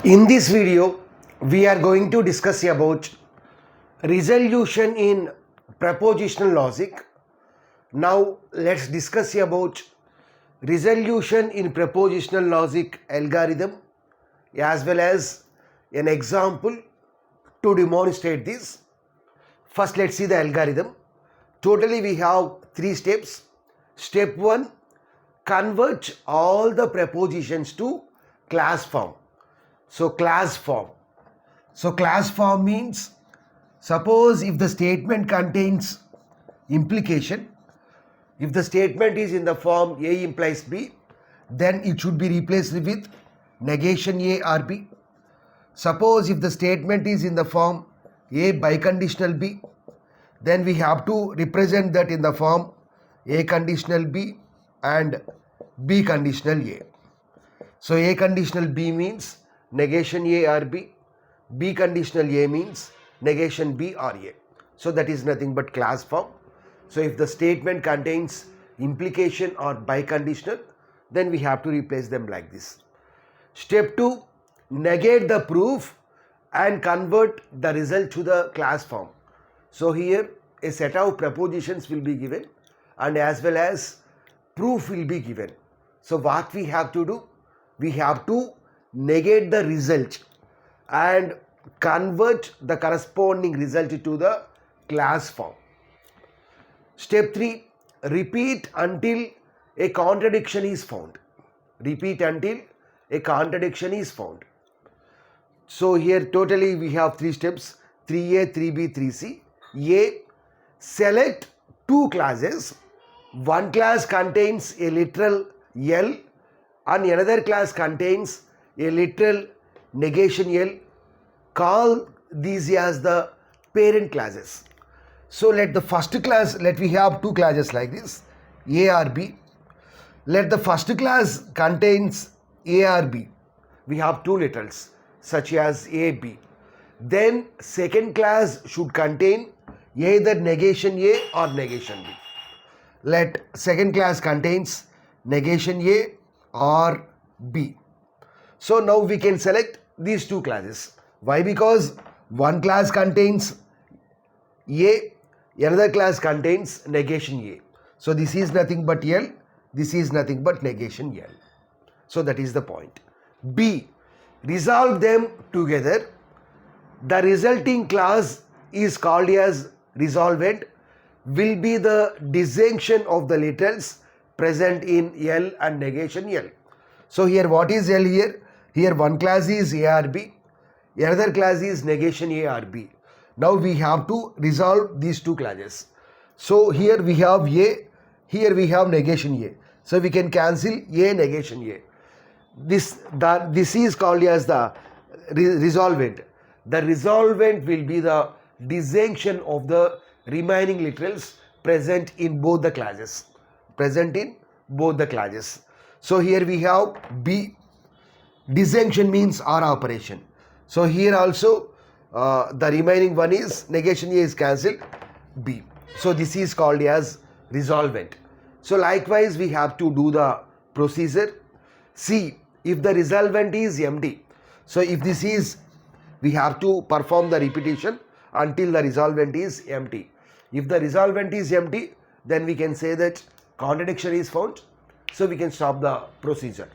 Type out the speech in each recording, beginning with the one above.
In this video, we are going to discuss about resolution in propositional logic. Now, let's discuss about resolution in propositional logic algorithm as well as an example to demonstrate this. First, let's see the algorithm. Totally, we have 3 steps. Step 1, convert all the propositions to class form. So class form means, suppose if the statement contains implication, if the statement is in the form A implies B, then it should be replaced with negation A or B. Suppose if the statement is in the form A biconditional B, then we have to represent that in the form A conditional B and B conditional A. So A conditional B means negation A or B, B conditional A means negation B or A. So that is nothing but class form. So if the statement contains implication or biconditional, then we have to replace them like this. Step 2, negate the proof and convert the result to the class form. So here a set of propositions will be given and as well as proof will be given. So what we have to do? We have to negate the result and convert the corresponding result to the class form. Step 3, repeat until a contradiction is found. Repeat until a contradiction is found. So here totally we have 3 steps, 3A, 3B, 3C. A, select 2 classes. One class contains a literal L and another class contains a literal negation L. Call these as the parent classes. So let the first class, let we have 2 classes like this, A or B. Let the first class contains A or B. We have 2 literals such as A, B. Then second class should contain either negation A or negation B. Let second class contains negation A or B. So now we can select these 2 classes. Why? Because one class contains A, another class contains negation A. So this is nothing but L, this is nothing but negation L. So that is the point. B, resolve them together. The resulting class is called as resolvent, will be the disjunction of the literals present in L and negation L. So here what is L here? Here one class is A or B, another class is negation A or B. Now we have to resolve these 2 classes. So here we have A, here we have negation A. So we can cancel A negation A. This is called as the resolvent. The resolvent will be the disjunction of the remaining literals present in both the classes. So here we have B. Disjunction means OR operation. So here also the remaining one is negation A is cancelled, B. So this is called as resolvent. So likewise we have to do the procedure. C, if the resolvent is empty. So if this is, we have to perform the repetition until the resolvent is empty. If the resolvent is empty, then we can say that contradiction is found. So we can stop the procedure.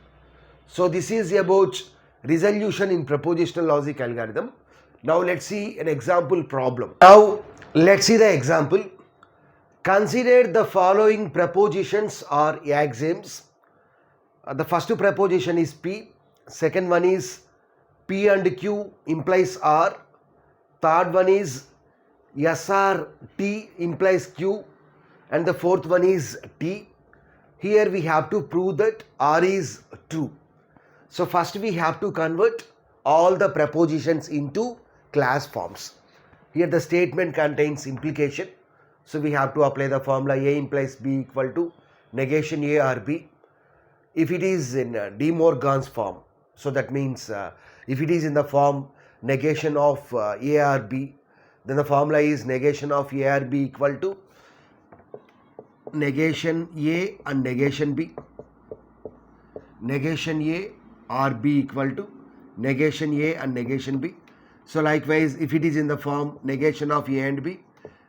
So this is about resolution in propositional logic algorithm. Now let's see an example problem. Now let's see the example. Consider the following propositions or axioms. The first proposition is P. Second one is P and Q implies R. Third one is S or T implies Q. And the fourth one is T. Here we have to prove that R is true. So first we have to convert all the propositions into class forms. Here the statement contains implication. So we have to apply the formula A implies B equal to negation A or B. If it is in De Morgan's form, so that means if it is in the form negation of A or B, then the formula is negation of A or B equal to negation A and negation B. Negation A or B equal to negation A and negation B. So likewise, if it is in the form negation of A and B,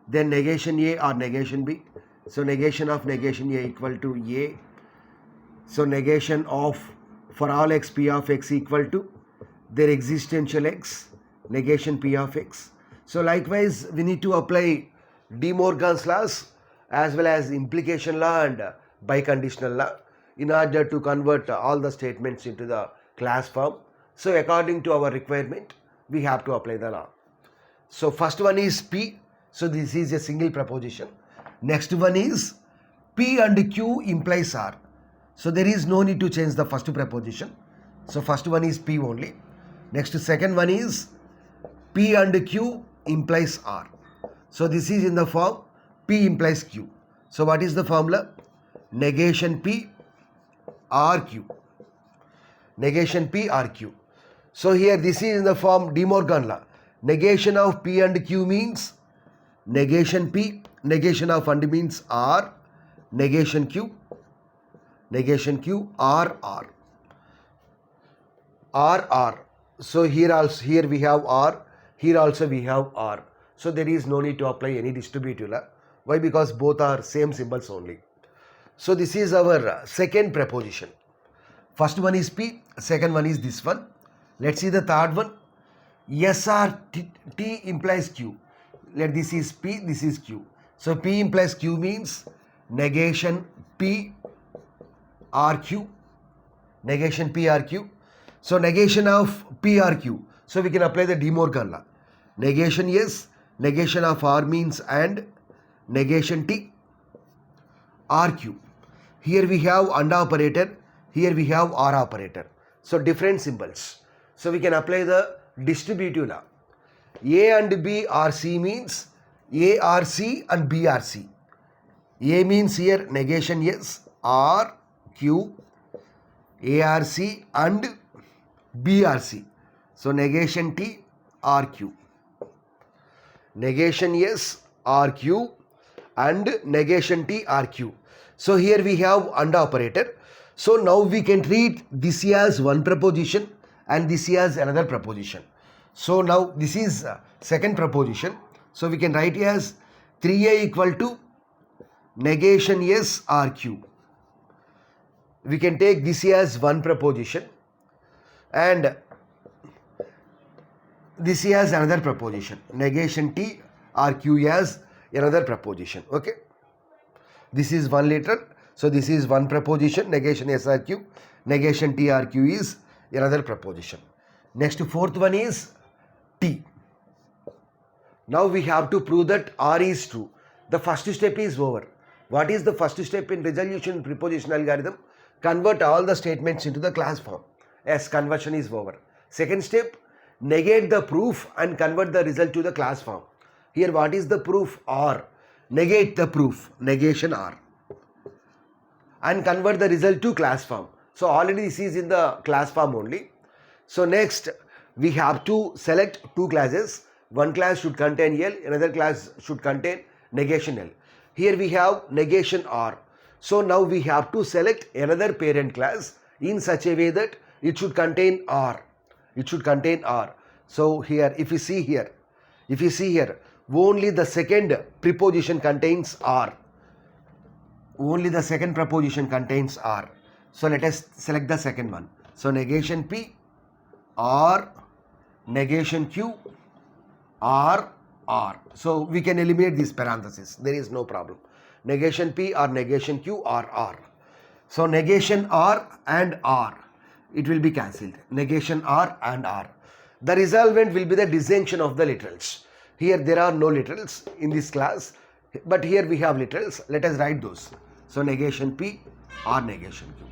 then negation A or negation B. So negation of negation A equal to A. So negation of for all x P of x equal to their existential x, negation P of x. So likewise, we need to apply De Morgan's laws as well as implication law and biconditional law in order to convert all the statements into the class form. So according to our requirement, we have to apply the law. So first one is P. So this is a single proposition. Next one is P and Q implies R. So there is no need to change the first proposition. So first one is P only. Next second one is P and Q implies R. So this is in the form P implies Q. So what is the formula? Negation P R Q. Negation P R Q. So here this is in the form De Morgan law. Negation of P and Q means negation P, negation of and means R, negation Q R R. R R. So here we have R, here also we have R. So there is no need to apply any distributive law. Why? Because both are same symbols only. So this is our second proposition. First one is P, second one is this one. Let's see the third one. S or T implies Q. Let this is P, this is Q. So P implies Q means negation P R Q. Negation P R Q. So negation of P R Q. So we can apply the De Morgan law. Negation yes, negation of R means and, negation T R Q. Here we have and operator, here we have R operator. So different symbols. So we can apply the distributive law. A and B are C means A are C and B are C. A means here negation yes, R Q, A R C and B R C. So negation T R Q. Negation yes, R Q and negation T R Q. So here we have and operator. So now we can treat this as one proposition and this as another proposition. So now this is second proposition. So we can write as 3A equal to negation yes R Q. We can take this as one proposition and this as another proposition. Negation T R Q as another proposition. Okay. This is one literal. So this is one proposition, negation S R Q. Negation T R Q is another proposition. Next fourth one is T. Now we have to prove that R is true. The first step is over. What is the first step in resolution preposition algorithm? Convert all the statements into the class form. Yes, conversion is over. Second step, negate the proof and convert the result to the class form. Here what is the proof? R. Negate the proof, negation R, and convert the result to class form. So already this is in the class form only. So next we have to select two classes. One class should contain L, another class should contain negation L. Here we have negation R. So now we have to select another parent class in such a way that it should contain R. It should contain R. So here if you see here, only the second preposition contains R. Only the second preposition contains R. So let us select the second one. So negation P, R, negation Q, R, R. So we can eliminate this parenthesis. There is no problem. Negation P or negation Q or R. So negation R and R. It will be cancelled. Negation R and R. The resultant will be the disjunction of the literals. Here there are no literals in this class, but here we have literals. Let us write those. So negation P or negation Q.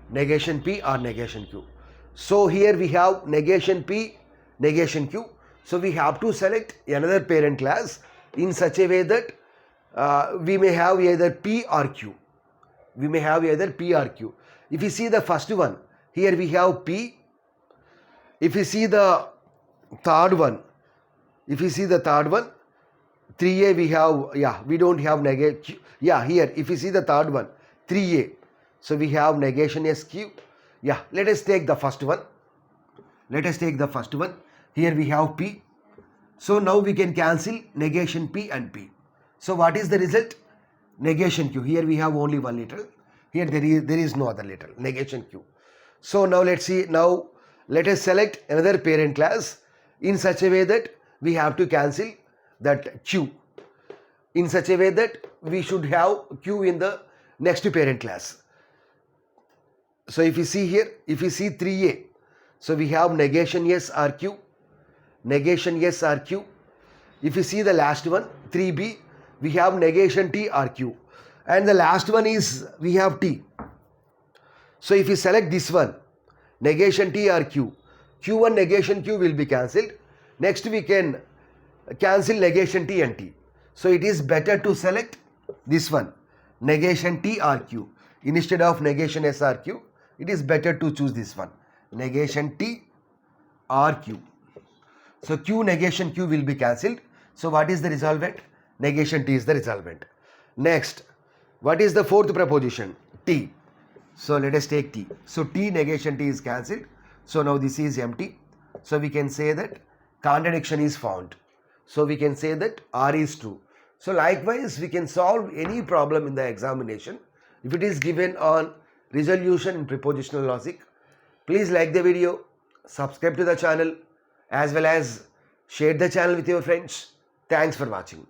Negation P or negation Q. So here we have negation P, negation Q. So we have to select another parent class in such a way that we may have either P or Q. We may have either P or Q. If you see the first one, here we have P. If you see the third one, 3A we have, we don't have negation. Here if you see the third one, 3A. So we have negation SQ. Let us take the first one. Let us take the first one. Here we have P. So now we can cancel negation P and P. So what is the result? Negation Q. Here we have only one literal. Here there is no other literal. Negation Q. So now let's see. Now let us select another parent class in such a way that we have to cancel that Q. In such a way that we should have Q in the next parent class. So if you see here, if you see 3A, so we have negation yes RQ, negation yes RQ. If you see the last one, 3B, we have negation T RQ. And the last one is, we have T. So if you select this one, negation T RQ, Q1 negation Q will be cancelled. Next we can cancel negation T and T. So it is better to select this one, negation T RQ. Instead of negation S RQ, it is better to choose this one, negation T RQ. So Q negation Q will be cancelled. So what is the resolvent? Negation T is the resolvent. Next, what is the fourth proposition? T. So let us take T. So T negation T is cancelled. So now this is empty. So we can say that contradiction is found. So we can say that R is true. So likewise, we can solve any problem in the examination if it is given on resolution in propositional logic. Please like the video, subscribe to the channel, as well as share the channel with your friends. Thanks for watching.